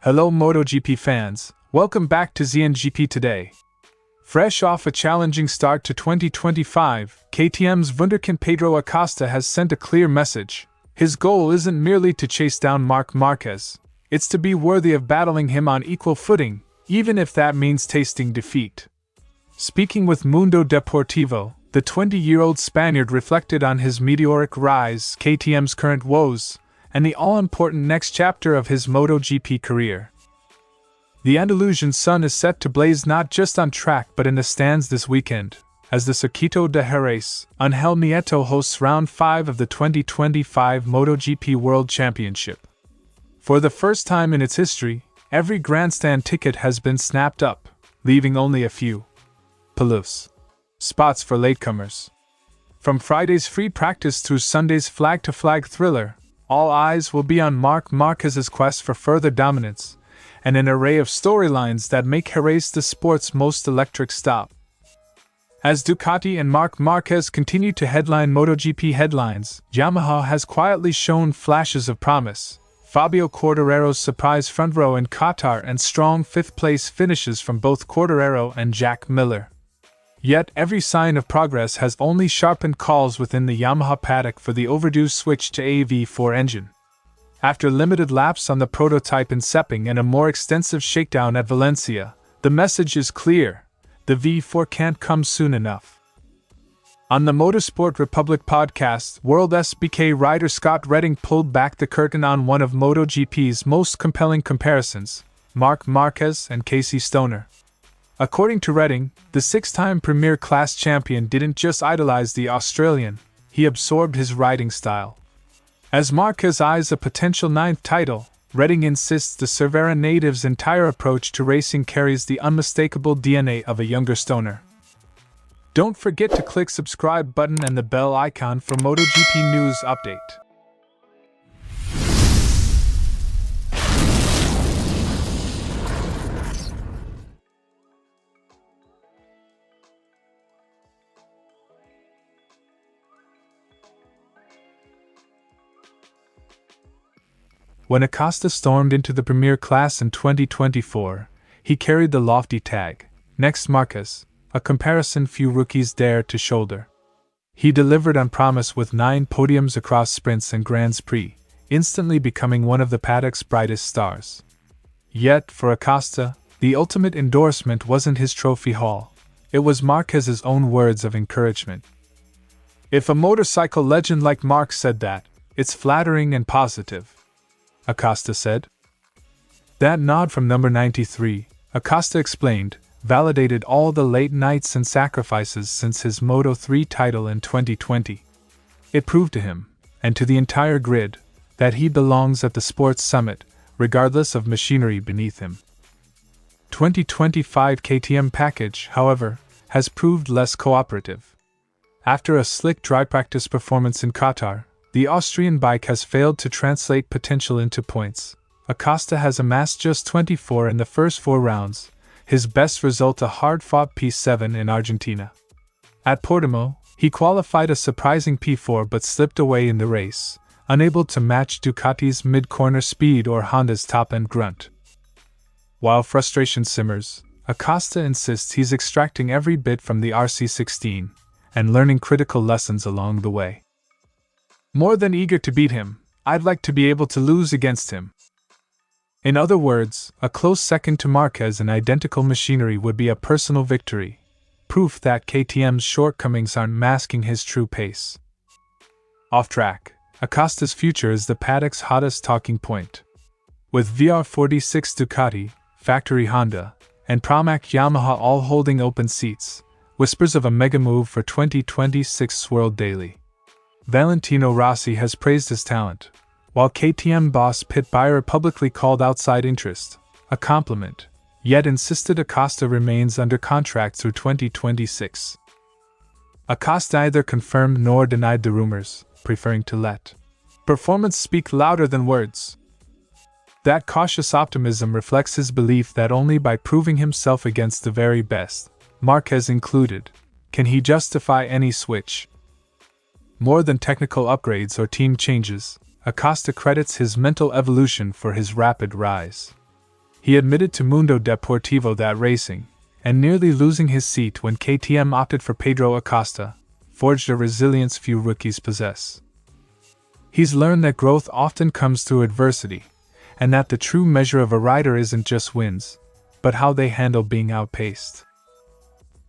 Hello MotoGP fans, welcome back to ZNGP Today. Fresh off a challenging start to 2025, KTM's wunderkind Pedro Acosta has sent a clear message. His goal isn't merely to chase down Marc Márquez, it's to be worthy of battling him on equal footing, even if that means tasting defeat. Speaking with Mundo Deportivo, the 20-year-old Spaniard reflected on his meteoric rise, KTM's current woes, and the all-important next chapter of his MotoGP career. The Andalusian sun is set to blaze not just on track but in the stands this weekend, as the Circuito de Jerez, Ángel Nieto hosts Round 5 of the 2025 MotoGP World Championship. For the first time in its history, every grandstand ticket has been snapped up, leaving only a few pelousse spots for latecomers. From Friday's free practice through Sunday's flag-to-flag thriller, all eyes will be on Marc Márquez's quest for further dominance, and an array of storylines that make Jerez the sport's most electric stop. As Ducati and Marc Márquez continue to headline MotoGP headlines, Yamaha has quietly shown flashes of promise. Fabio Quartararo's surprise front row in Qatar and strong fifth-place finishes from both Quartararo and Jack Miller. Yet every sign of progress has only sharpened calls within the Yamaha paddock for the overdue switch to a V4 engine. After limited laps on the prototype in Sepang and a more extensive shakedown at Valencia, the message is clear: the V4 can't come soon enough. On the Motorsport Republic podcast, World SBK rider Scott Redding pulled back the curtain on one of MotoGP's most compelling comparisons, Marc Márquez and Casey Stoner. According to Redding, the six-time Premier Class champion didn't just idolize the Australian, he absorbed his riding style. As Márquez eyes a potential ninth title, Redding insists the Cervera native's entire approach to racing carries the unmistakable DNA of a younger Stoner. Don't forget to click subscribe button and the bell icon for MotoGP news update. When Acosta stormed into the Premier Class in 2024, he carried the lofty tag, "Next Marquez," a comparison few rookies dared to shoulder. He delivered on promise with 9 podiums across sprints and Grands Prix, instantly becoming one of the paddock's brightest stars. Yet, for Acosta, the ultimate endorsement wasn't his trophy haul, it was Marquez's own words of encouragement. "If a motorcycle legend like Marc said that, it's flattering and positive," Acosta said. That nod from number 93, Acosta explained, validated all the late nights and sacrifices since his Moto3 title in 2020. It proved to him, and to the entire grid, that he belongs at the sports summit, regardless of machinery beneath him. 2025 KTM package, however, has proved less cooperative. After a slick dry practice performance in Qatar, the Austrian bike has failed to translate potential into points. Acosta has amassed just 24 in the first 4 rounds, his best result a hard-fought P7 in Argentina. At Portimao, he qualified a surprising P4 but slipped away in the race, unable to match Ducati's mid-corner speed or Honda's top-end grunt. While frustration simmers, Acosta insists he's extracting every bit from the RC16 and learning critical lessons along the way. "More than eager to beat him, I'd like to be able to lose against him." In other words, a close second to Marquez in identical machinery would be a personal victory, proof that KTM's shortcomings aren't masking his true pace. Off track, Acosta's future is the paddock's hottest talking point. With VR46 Ducati, factory Honda, and Pramac Yamaha all holding open seats, whispers of a mega move for 2026 swirl daily. Valentino Rossi has praised his talent, while KTM boss Pit Beirer publicly called outside interest a compliment, yet insisted Acosta remains under contract through 2026. Acosta neither confirmed nor denied the rumors, preferring to let performance speak louder than words. That cautious optimism reflects his belief that only by proving himself against the very best, Marquez included, can he justify any switch. More than technical upgrades or team changes, Acosta credits his mental evolution for his rapid rise. He admitted to Mundo Deportivo that racing, and nearly losing his seat when KTM opted for Pedro Acosta, forged a resilience few rookies possess. He's learned that growth often comes through adversity, and that the true measure of a rider isn't just wins, but how they handle being outpaced.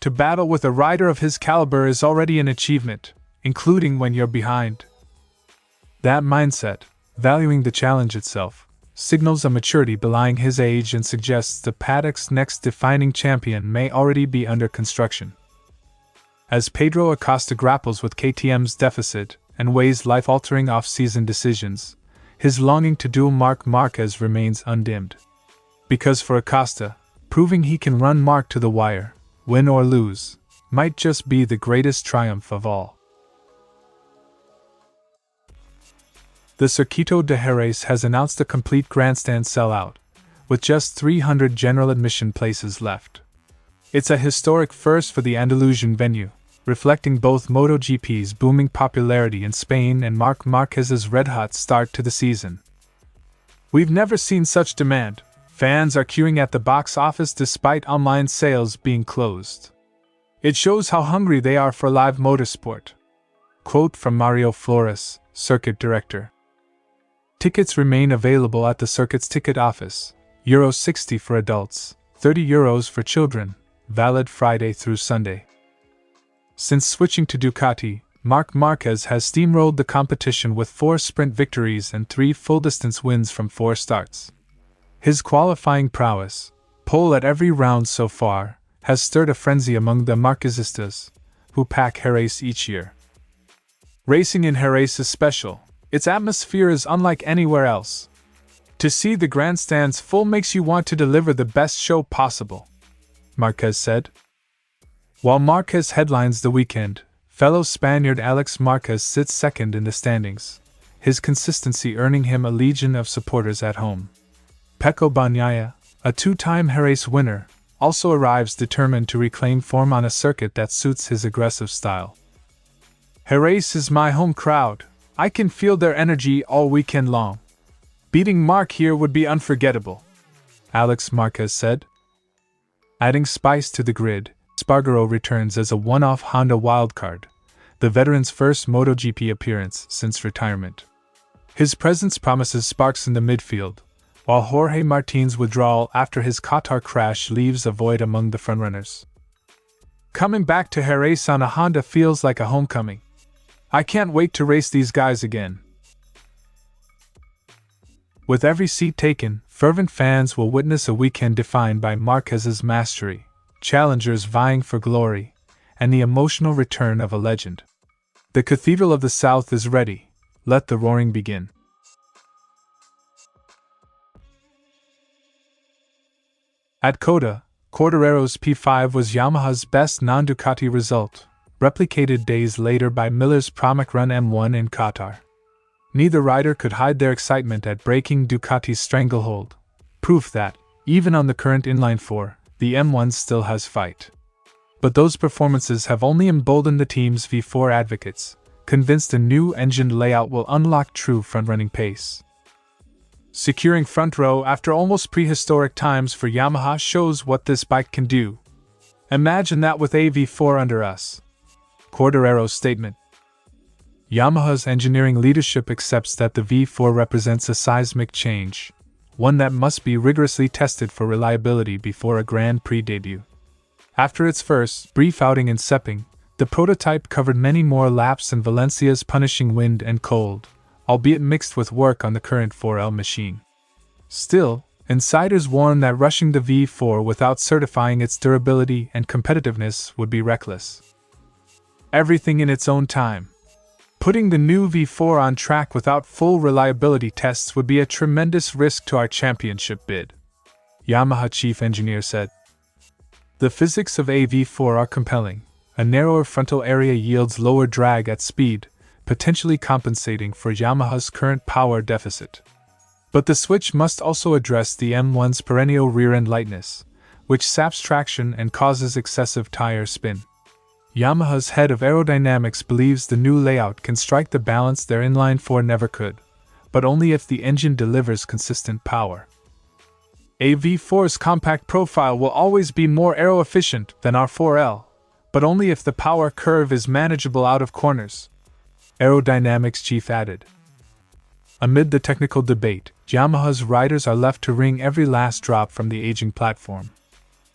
To battle with a rider of his caliber is already an achievement, including when you're behind. That mindset, valuing the challenge itself, signals a maturity belying his age and suggests the paddock's next defining champion may already be under construction. As Pedro Acosta grapples with KTM's deficit and weighs life-altering off-season decisions, his longing to duel Marc Márquez remains undimmed. Because for Acosta, proving he can run Marc to the wire, win or lose, might just be the greatest triumph of all. The Circuito de Jerez has announced a complete grandstand sellout, with just 300 general admission places left. It's a historic first for the Andalusian venue, reflecting both MotoGP's booming popularity in Spain and Marc Márquez's red-hot start to the season. We've never seen such demand. Fans are queuing at the box office despite online sales being closed. It shows how hungry they are for live motorsport. Quote from Mario Flores, circuit director. Tickets remain available at the circuit's ticket office, €60 for adults, €30 for children, valid Friday through Sunday. Since switching to Ducati, Marc Márquez has steamrolled the competition with 4 sprint victories and 3 full-distance wins from 4 starts. His qualifying prowess, pole at every round so far, has stirred a frenzy among the Marquezistas, who pack Jerez each year. Racing in Jerez is special. Its atmosphere is unlike anywhere else. To see the grandstands full makes you want to deliver the best show possible, Marquez said. While Marquez headlines the weekend, fellow Spaniard Alex Marquez sits second in the standings, his consistency earning him a legion of supporters at home. Pecco Bagnaia, a 2-time Jerez winner, also arrives determined to reclaim form on a circuit that suits his aggressive style. Jerez is my home crowd. I can feel their energy all weekend long. Beating Marc here would be unforgettable, Alex Marquez said. Adding spice to the grid, Espargaro returns as a one-off Honda wildcard, the veteran's first MotoGP appearance since retirement. His presence promises sparks in the midfield, while Jorge Martin's withdrawal after his Qatar crash leaves a void among the frontrunners. Coming back to Jerez on a Honda feels like a homecoming. I can't wait to race these guys again. With every seat taken, fervent fans will witness a weekend defined by Marquez's mastery, challengers vying for glory, and the emotional return of a legend. The Cathedral of the South is ready. Let the roaring begin. At Coda, Quartarero's P5 was Yamaha's best non-Ducati result, replicated days later by Miller's Pramac Run M1 in Qatar. Neither rider could hide their excitement at breaking Ducati's stranglehold, proof that, even on the current inline 4, the M1 still has fight. But those performances have only emboldened the team's V4 advocates, convinced a new engine layout will unlock true front-running pace. Securing front row after almost prehistoric times for Yamaha shows what this bike can do. Imagine that with a V4 under us. Quartarero's statement. Yamaha's engineering leadership accepts that the V4 represents a seismic change, one that must be rigorously tested for reliability before a Grand Prix debut. After its first, brief outing in Sepang, the prototype covered many more laps than Valencia's punishing wind and cold, albeit mixed with work on the current 4L machine. Still, insiders warn that rushing the V4 without certifying its durability and competitiveness would be reckless. Everything in its own time. Putting the new V4 on track without full reliability tests would be a tremendous risk to our championship bid, Yamaha chief engineer said. The physics of a V4 are compelling. A narrower frontal area yields lower drag at speed, potentially compensating for Yamaha's current power deficit. But the switch must also address the M1's perennial rear-end lightness, which saps traction and causes excessive tire spin. Yamaha's head of aerodynamics believes the new layout can strike the balance their inline 4 never could, but only if the engine delivers consistent power. A V4's compact profile will always be more aero-efficient than our 4L, but only if the power curve is manageable out of corners, aerodynamics chief added. Amid the technical debate, Yamaha's riders are left to wring every last drop from the aging platform.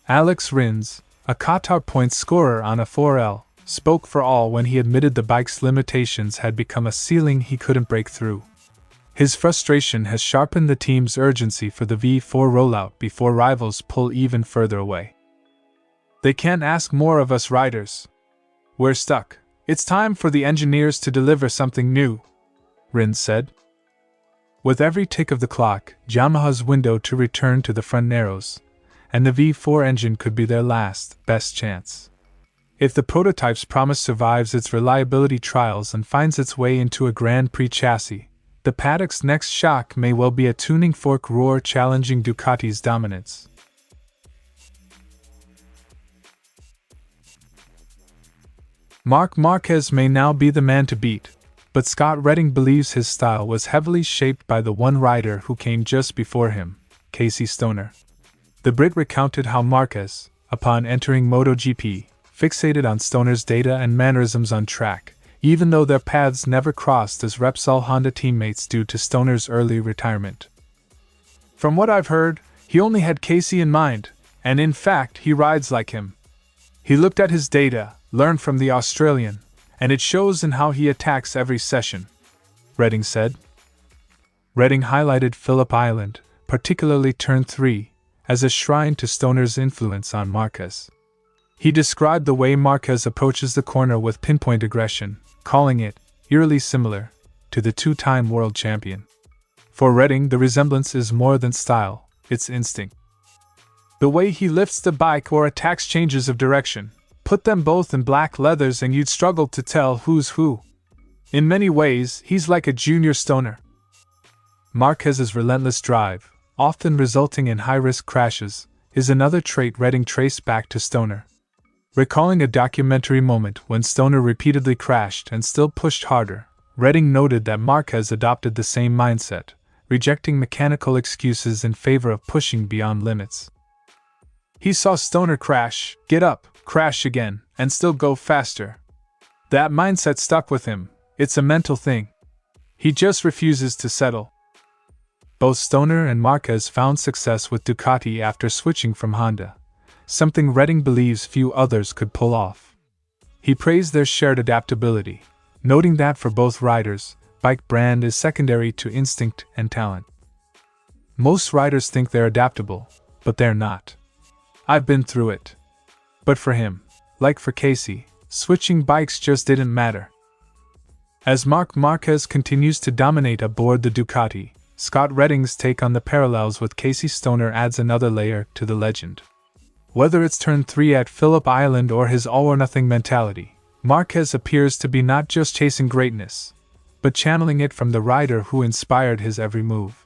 Alex Rins, a Qatar points scorer on a 4L, spoke for all when he admitted the bike's limitations had become a ceiling he couldn't break through. His frustration has sharpened the team's urgency for the V4 rollout before rivals pull even further away. They can't ask more of us riders. We're stuck. It's time for the engineers to deliver something new, Rins said. With every tick of the clock, Yamaha's window to return to the front narrows, and the V4 engine could be their last, best chance. If the prototype's promise survives its reliability trials and finds its way into a Grand Prix chassis, the paddock's next shock may well be a tuning fork roar challenging Ducati's dominance. Marc Márquez may now be the man to beat, but Scott Redding believes his style was heavily shaped by the one rider who came just before him, Casey Stoner. The Brit recounted how Márquez, upon entering MotoGP, fixated on Stoner's data and mannerisms on track, even though their paths never crossed as Repsol Honda teammates due to Stoner's early retirement. From what I've heard, he only had Casey in mind, and in fact he rides like him. He looked at his data, learned from the Australian, and it shows in how he attacks every session, Redding said. Redding highlighted Phillip Island, particularly Turn 3, as a shrine to Stoner's influence on Márquez. He described the way Márquez approaches the corner with pinpoint aggression, calling it, eerily similar, to the two-time world champion. For Redding, the resemblance is more than style, it's instinct. The way he lifts the bike or attacks changes of direction, put them both in black leathers and you'd struggle to tell who's who. In many ways, he's like a junior Stoner. Márquez's relentless drive, often resulting in high-risk crashes, is another trait Redding traced back to Stoner. Recalling a documentary moment when Stoner repeatedly crashed and still pushed harder, Redding noted that Márquez adopted the same mindset, rejecting mechanical excuses in favor of pushing beyond limits. He saw Stoner crash, get up, crash again, and still go faster. That mindset stuck with him. It's a mental thing. He just refuses to settle. Both Stoner and Márquez found success with Ducati after switching from Honda, something Redding believes few others could pull off. He praised their shared adaptability, noting that for both riders, bike brand is secondary to instinct and talent. Most riders think they're adaptable, but they're not. I've been through it. But for him, like for Casey, switching bikes just didn't matter. As Marc Márquez continues to dominate aboard the Ducati, Scott Redding's take on the parallels with Casey Stoner adds another layer to the legend. Whether it's Turn 3 at Phillip Island or his all-or-nothing mentality, Márquez appears to be not just chasing greatness, but channeling it from the rider who inspired his every move.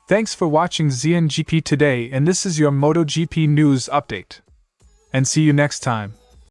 Thanks for watching ZNGP Today, and this is your MotoGP news update. And see you next time.